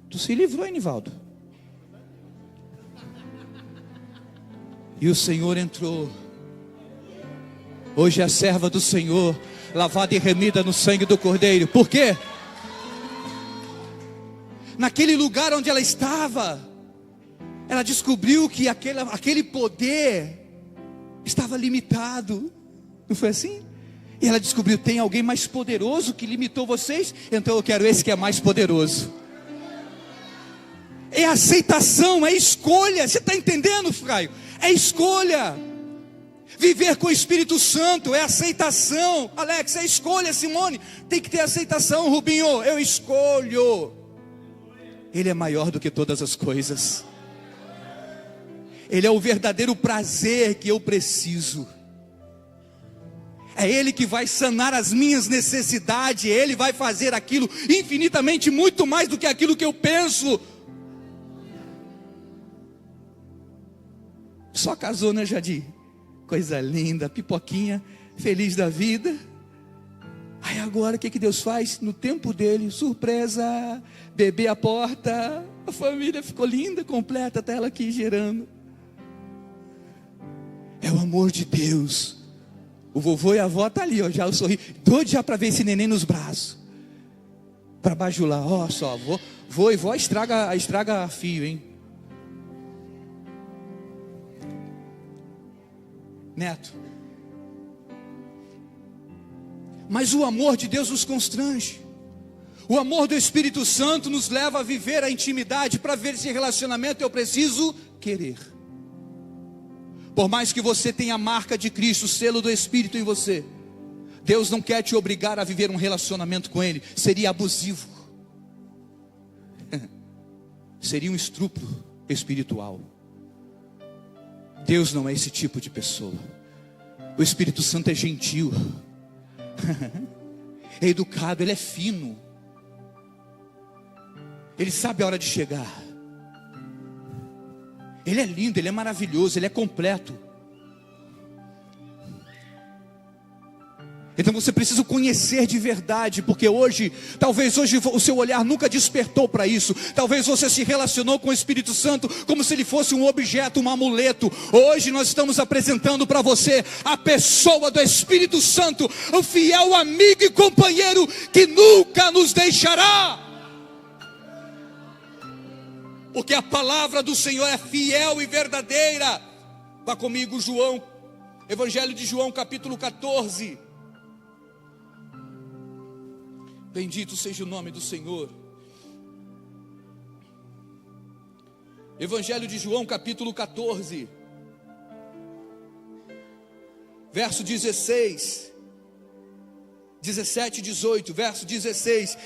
tu se livrou, Enivaldo. E o Senhor entrou. Hoje é a serva do Senhor, lavada e remida no sangue do Cordeiro. Por quê? Naquele lugar onde ela estava, ela descobriu que aquele poder estava limitado. Não foi assim? E ela descobriu, tem alguém mais poderoso que limitou vocês? Então eu quero esse que é mais poderoso. É aceitação, é escolha. Você está entendendo, Fraio? É escolha. Viver com o Espírito Santo é aceitação. Alex, é escolha. Simone, tem que ter aceitação. Rubinho, eu escolho. Ele é maior do que todas as coisas. Ele é o verdadeiro prazer que eu preciso. É Ele que vai sanar as minhas necessidades. Ele vai fazer aquilo infinitamente muito mais do que aquilo que eu penso. Só casou, né, Jadir? Coisa linda, pipoquinha, feliz da vida. Aí agora o que Deus faz? No tempo dele, surpresa, bebê à porta. A família ficou linda, completa, até ela aqui gerando. É o amor de Deus. O vovô e a avó tá ali, ó, já eu sorri, doido já para ver esse neném nos braços, para bajular. Ó, só, vô e vó estraga fio, hein? Neto. Mas o amor de Deus nos constrange. O amor do Espírito Santo nos leva a viver a intimidade. Para ver esse relacionamento eu preciso querer. Por mais que você tenha a marca de Cristo, o selo do Espírito em você, Deus não quer te obrigar a viver um relacionamento com Ele. Seria abusivo. Seria um estupro espiritual. Deus não é esse tipo de pessoa. O Espírito Santo é gentil, é educado, Ele é fino. Ele sabe a hora de chegar. Ele é lindo, Ele é maravilhoso, Ele é completo. Então você precisa conhecer de verdade, porque talvez hoje o seu olhar nunca despertou para isso. Talvez você se relacionou com o Espírito Santo como se ele fosse um objeto, um amuleto. Hoje nós estamos apresentando para você a pessoa do Espírito Santo, o fiel amigo e companheiro que nunca nos deixará. Porque a palavra do Senhor é fiel e verdadeira. Vá comigo, João, Evangelho de João, capítulo 14. Bendito seja o nome do Senhor. Evangelho de João, capítulo 14, verso 16, 17 e 18, verso 16.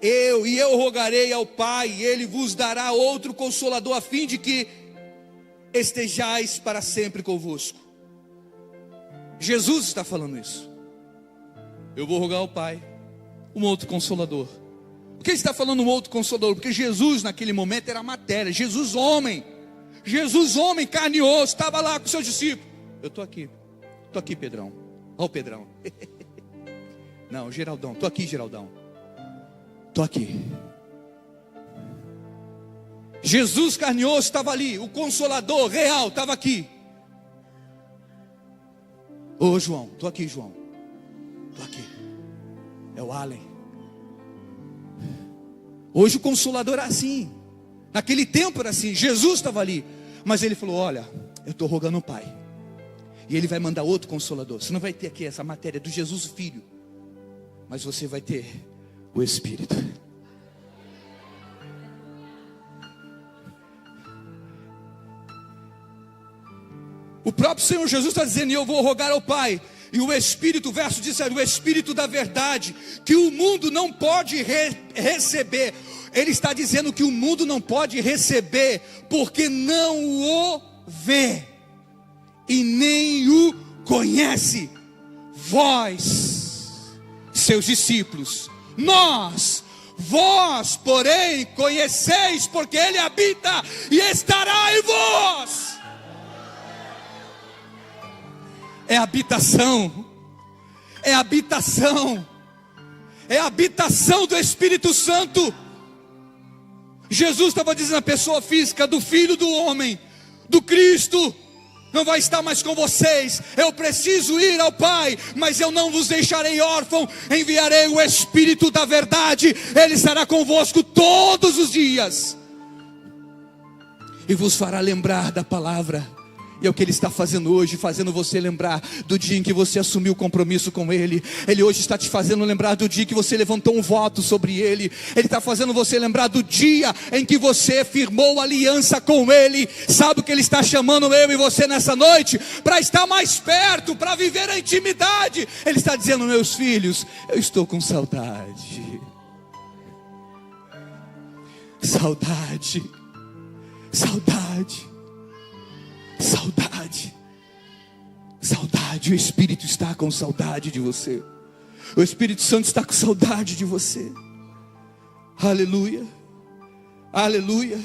Eu rogarei ao Pai, e Ele vos dará outro Consolador, a fim de que estejais para sempre convosco. Jesus está falando isso. Eu vou rogar ao Pai um outro Consolador. Por que ele está falando um outro Consolador? Porque Jesus naquele momento era matéria. Jesus homem, carne e osso, estava lá com seus discípulos. Eu estou aqui Pedrão. Olha o Pedrão. Não, Geraldão, estou aqui, Geraldão. Estou aqui. Jesus carne e osso estava ali. O Consolador real estava aqui. Ô João, estou aqui, João. Estou aqui. É o Allen. Hoje o Consolador é assim. Naquele tempo era assim. Jesus estava ali. Mas ele falou, olha, eu estou rogando ao Pai. E Ele vai mandar outro Consolador. Você não vai ter aqui essa matéria do Jesus Filho. Mas você vai ter o Espírito. O próprio Senhor Jesus está dizendo, eu vou rogar ao Pai. E o Espírito, o verso diz, o Espírito da verdade, que o mundo não pode receber. Ele está dizendo que o mundo não pode receber, porque não o vê, e nem o conhece. Vós, seus discípulos, nós Vós, porém, conheceis, porque Ele habita e estará em vós. É habitação. É habitação. É a habitação do Espírito Santo. Jesus estava dizendo a pessoa física do Filho do Homem, do Cristo, não vai estar mais com vocês. Eu preciso ir ao Pai, mas eu não vos deixarei órfão. Enviarei o Espírito da verdade. Ele estará convosco todos os dias e vos fará lembrar da palavra. E é o que Ele está fazendo hoje, fazendo você lembrar do dia em que você assumiu o compromisso com Ele. Ele hoje está te fazendo lembrar do dia que você levantou um voto sobre Ele. Ele está fazendo você lembrar do dia em que você firmou aliança com Ele. Sabe o que Ele está chamando eu e você nessa noite? Para estar mais perto, para viver a intimidade. Ele está dizendo: meus filhos, eu estou com saudade. Saudade. Saudade. Saudade, saudade. O Espírito está com saudade de você. O Espírito Santo está com saudade de você. Aleluia, aleluia.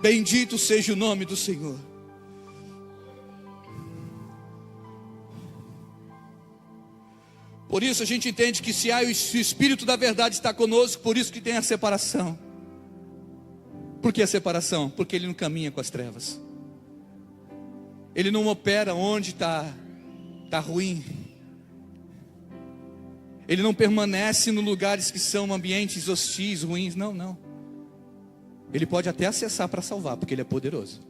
Bendito seja o nome do Senhor. Por isso a gente entende que se há o Espírito da verdade está conosco, por isso que tem a separação. Por que a separação? Porque Ele não caminha com as trevas. Ele não opera onde está ruim. Ele não permanece nos lugares que são ambientes hostis, ruins. Não, não. Ele pode até acessar para salvar, porque Ele é poderoso.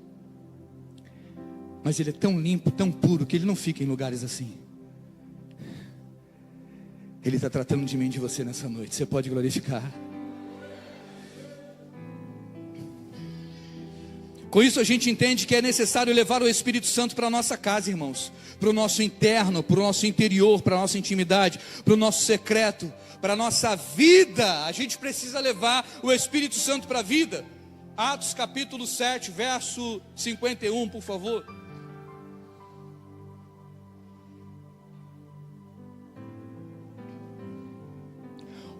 Mas Ele é tão limpo, tão puro, que Ele não fica em lugares assim. Ele está tratando de mim e de você nessa noite. Você pode glorificar. Com isso a gente entende que é necessário levar o Espírito Santo para a nossa casa, irmãos. Para o nosso interno, para o nosso interior, para a nossa intimidade, para o nosso secreto, para a nossa vida. A gente precisa levar o Espírito Santo para a vida. Atos capítulo 7, verso 51, por favor.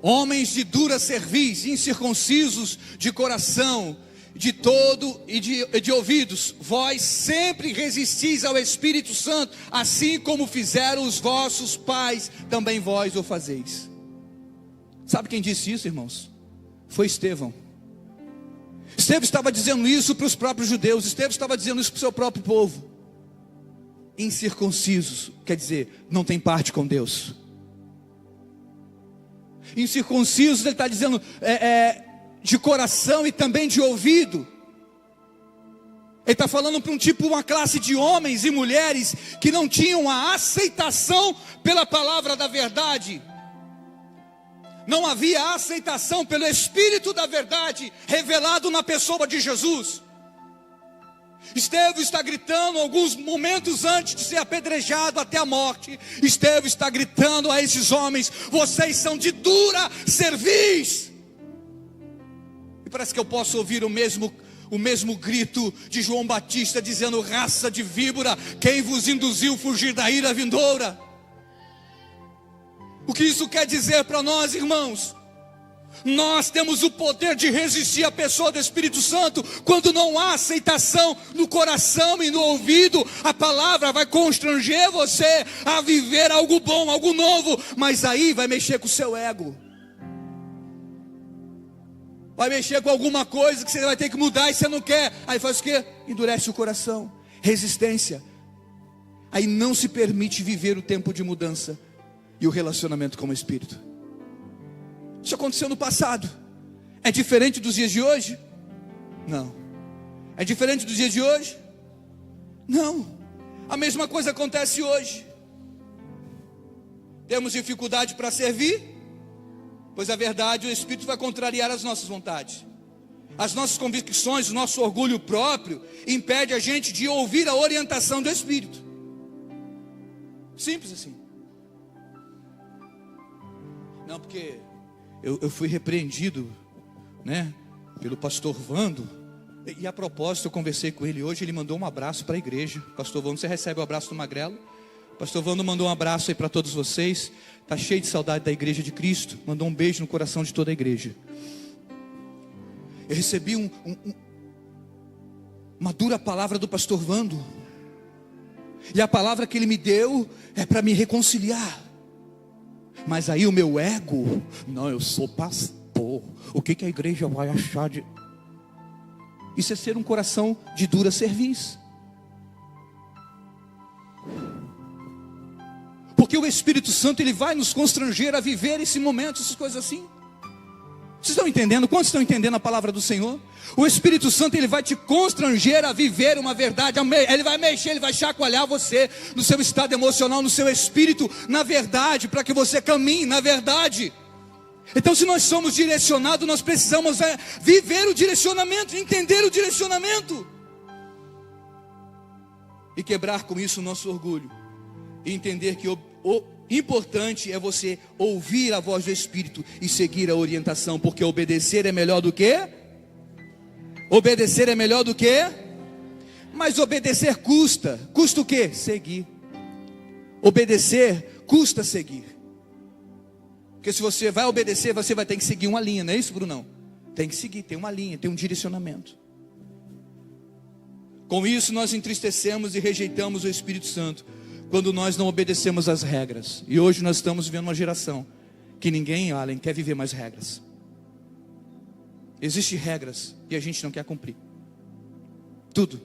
Homens de dura cerviz, incircuncisos de coração, de todo e de ouvidos, vós sempre resistis ao Espírito Santo, assim como fizeram os vossos pais, também vós o fazeis. Sabe quem disse isso, irmãos? Foi Estevão. Estevão estava dizendo isso para os próprios judeus. Estevão estava dizendo isso para o seu próprio povo. Incircuncisos, quer dizer, não tem parte com Deus. Incircuncisos, ele está dizendo de coração e também de ouvido. Ele está falando para uma classe de homens e mulheres que não tinham a aceitação pela palavra da verdade. Não havia aceitação pelo Espírito da verdade revelado na pessoa de Jesus. Estevão está gritando alguns momentos antes de ser apedrejado até a morte. Estevão está gritando a esses homens: vocês são de dura cerviz. E parece que eu posso ouvir o mesmo grito de João Batista dizendo: raça de víbora, quem vos induziu a fugir da ira vindoura? O que isso quer dizer para nós, irmãos? Nós temos o poder de resistir à pessoa do Espírito Santo. Quando não há aceitação no coração e no ouvido, a palavra vai constranger você a viver algo bom, algo novo, mas aí vai mexer com o seu ego. Vai mexer com alguma coisa que você vai ter que mudar e você não quer. Aí faz o quê? Endurece o coração. Resistência. Aí não se permite viver o tempo de mudança e o relacionamento com o Espírito. Isso aconteceu no passado. É diferente dos dias de hoje? Não. É diferente dos dias de hoje? Não. A mesma coisa acontece hoje. Temos dificuldade para servir, pois a verdade, o Espírito vai contrariar as nossas vontades. As nossas convicções, o nosso orgulho próprio impede a gente de ouvir a orientação do Espírito. Simples assim. Não, porque eu fui repreendido, né, pelo pastor Vando. E a propósito, eu conversei com ele hoje. Ele mandou um abraço para a igreja. Pastor Vando, você recebe o abraço do Magrelo? Pastor Wando mandou um abraço aí para todos vocês. Está cheio de saudade da igreja de Cristo. Mandou um beijo no coração de toda a igreja. Eu recebi uma dura palavra do pastor Wando. E a palavra que ele me deu é para me reconciliar. Mas aí o meu ego, não, eu sou pastor, o que a igreja vai achar de... Isso é ser um coração de dura cerviz. Porque o Espírito Santo, ele vai nos constranger a viver esse momento, essas coisas assim. Vocês estão entendendo? Quantos estão entendendo a palavra do Senhor? O Espírito Santo, ele vai te constranger a viver uma verdade. Ele vai mexer, ele vai chacoalhar você no seu estado emocional, no seu espírito, na verdade, para que você caminhe na verdade. Então, se nós somos direcionados, nós precisamos viver o direcionamento, entender o direcionamento. E quebrar com isso o nosso orgulho. E entender que o importante é você ouvir a voz do Espírito e seguir a orientação, porque obedecer é melhor do que? Obedecer é melhor do que? Mas obedecer custa. Custa o quê? Seguir. Obedecer custa seguir. Porque se você vai obedecer, você vai ter que seguir uma linha, não é isso, Brunão? Tem que seguir, tem uma linha, tem um direcionamento. Com isso nós entristecemos e rejeitamos o Espírito Santo, quando nós não obedecemos às regras. E hoje nós estamos vivendo uma geração que ninguém, Allen, quer viver mais regras. Existem regras e a gente não quer cumprir. Tudo.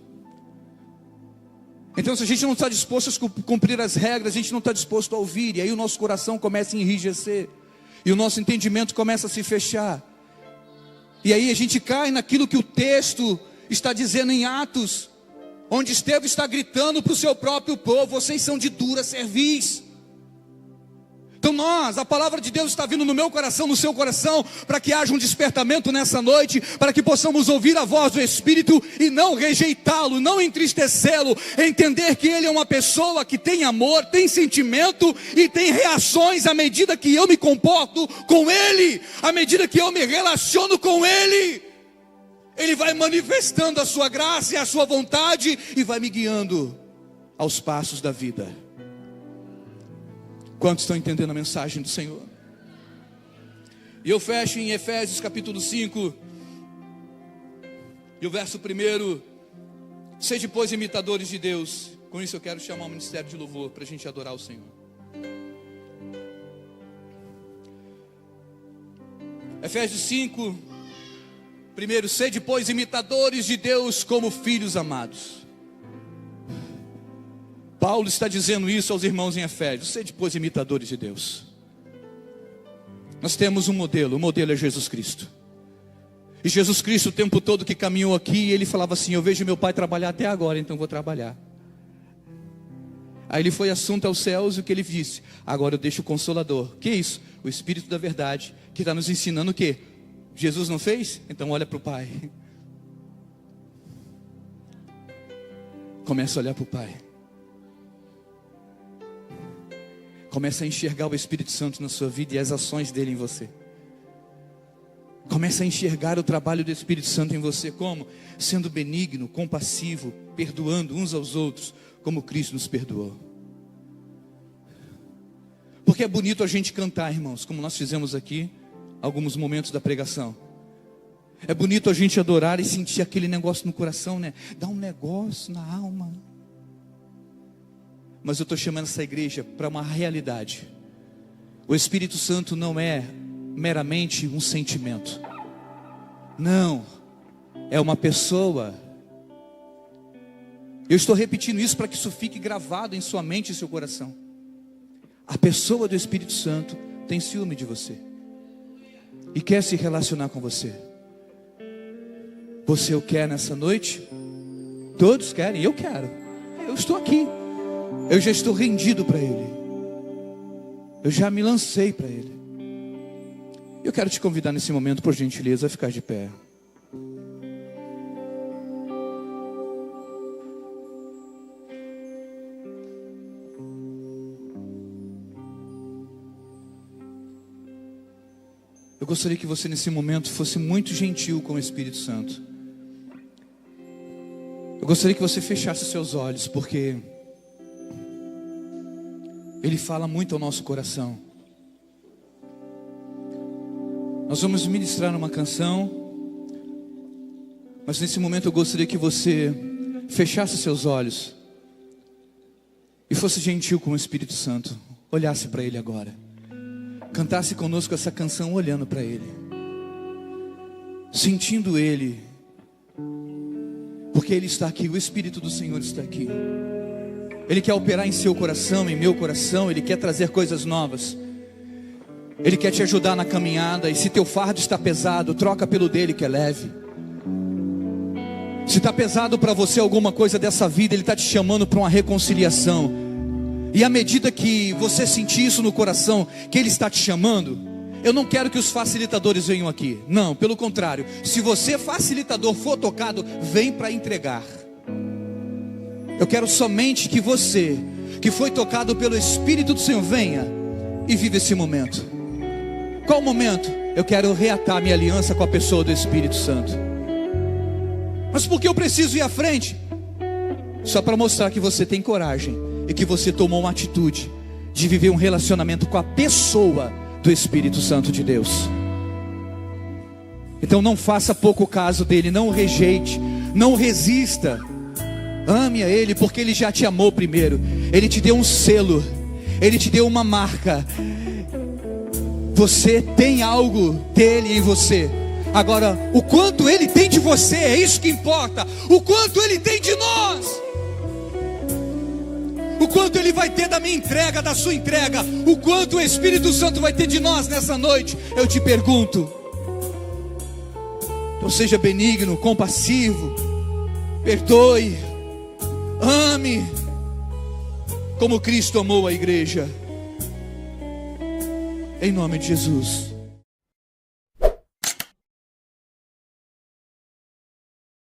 Então, se a gente não está disposto a cumprir as regras, a gente não está disposto a ouvir. E aí o nosso coração começa a enrijecer. E o nosso entendimento começa a se fechar. E aí a gente cai naquilo que o texto está dizendo em Atos, onde Estevão está gritando para o seu próprio povo: vocês são de dura cerviz. Então a palavra de Deus está vindo no meu coração, no seu coração, para que haja um despertamento nessa noite, para que possamos ouvir a voz do Espírito e não rejeitá-lo, não entristecê-lo, entender que Ele é uma pessoa que tem amor, tem sentimento e tem reações à medida que eu me comporto com Ele, à medida que eu me relaciono com Ele. Ele vai manifestando a sua graça e a sua vontade e vai me guiando aos passos da vida. Quantos estão entendendo a mensagem do Senhor? E eu fecho em Efésios capítulo 5 e o verso 1: sede, pois, imitadores de Deus. Com isso eu quero chamar o ministério de louvor para a gente adorar o Senhor. Efésios 5, primeiro: sede, pois, imitadores de Deus como filhos amados. Paulo está dizendo isso aos irmãos em Efésios: sede, pois, imitadores de Deus. Nós temos um modelo, o modelo é Jesus Cristo. E Jesus Cristo, o tempo todo que caminhou aqui, ele falava assim: eu vejo meu pai trabalhar até agora, então vou trabalhar. Aí ele foi assunto aos céus, e o que ele disse? Agora eu deixo o Consolador. Que é isso? O Espírito da verdade, que está nos ensinando o quê? Jesus não fez? Então olha para o Pai. Começa a olhar para o Pai. Começa a enxergar o Espírito Santo na sua vida e as ações dele em você. Começa a enxergar o trabalho do Espírito Santo em você. Como? Sendo benigno, compassivo, perdoando uns aos outros, como Cristo nos perdoou. Porque é bonito a gente cantar, irmãos, como nós fizemos aqui, alguns momentos da pregação. É bonito a gente adorar e sentir aquele negócio no coração, né? Dá um negócio na alma. Mas eu estou chamando essa igreja para uma realidade. O Espírito Santo não é meramente um sentimento. Não, é uma pessoa. Eu estou repetindo isso para que isso fique gravado em sua mente e seu coração. A pessoa do Espírito Santo tem ciúme de você e quer se relacionar com você. Você o quer nessa noite? Todos querem, eu quero. Eu estou aqui. Eu já estou rendido para Ele. Eu já me lancei para Ele. Eu quero te convidar nesse momento, por gentileza, a ficar de pé. Eu gostaria que você nesse momento fosse muito gentil com o Espírito Santo. Eu gostaria que você fechasse seus olhos, porque Ele fala muito ao nosso coração. Nós vamos ministrar uma canção, mas nesse momento eu gostaria que você fechasse seus olhos e fosse gentil com o Espírito Santo. Olhasse para Ele agora, cantasse conosco essa canção olhando para Ele, sentindo Ele, porque Ele está aqui, o Espírito do Senhor está aqui. Ele quer operar em seu coração, em meu coração. Ele quer trazer coisas novas. Ele quer te ajudar na caminhada. E se teu fardo está pesado, troca pelo dele que é leve. Se está pesado para você alguma coisa dessa vida, Ele está te chamando para uma reconciliação. E à medida que você sentir isso no coração, que Ele está te chamando, eu não quero que os facilitadores venham aqui. Não, pelo contrário. Se você facilitador for tocado, vem para entregar. Eu quero somente que você, que foi tocado pelo Espírito do Senhor, venha e viva esse momento. Qual momento? Eu quero reatar minha aliança com a pessoa do Espírito Santo. Mas por que eu preciso ir à frente? Só para mostrar que você tem coragem e que você tomou uma atitude de viver um relacionamento com a pessoa do Espírito Santo de Deus. Então não faça pouco caso dele, não o rejeite, não o resista. Ame a Ele, porque Ele já te amou primeiro. Ele te deu um selo, Ele te deu uma marca. Você tem algo dele em você. Agora, o quanto Ele tem de você, é isso que importa. O quanto Ele tem de nós. O quanto Ele vai ter da minha entrega, da sua entrega. O quanto o Espírito Santo vai ter de nós nessa noite. Eu te pergunto. Então seja benigno, compassivo, perdoe, ame como Cristo amou a igreja. Em nome de Jesus.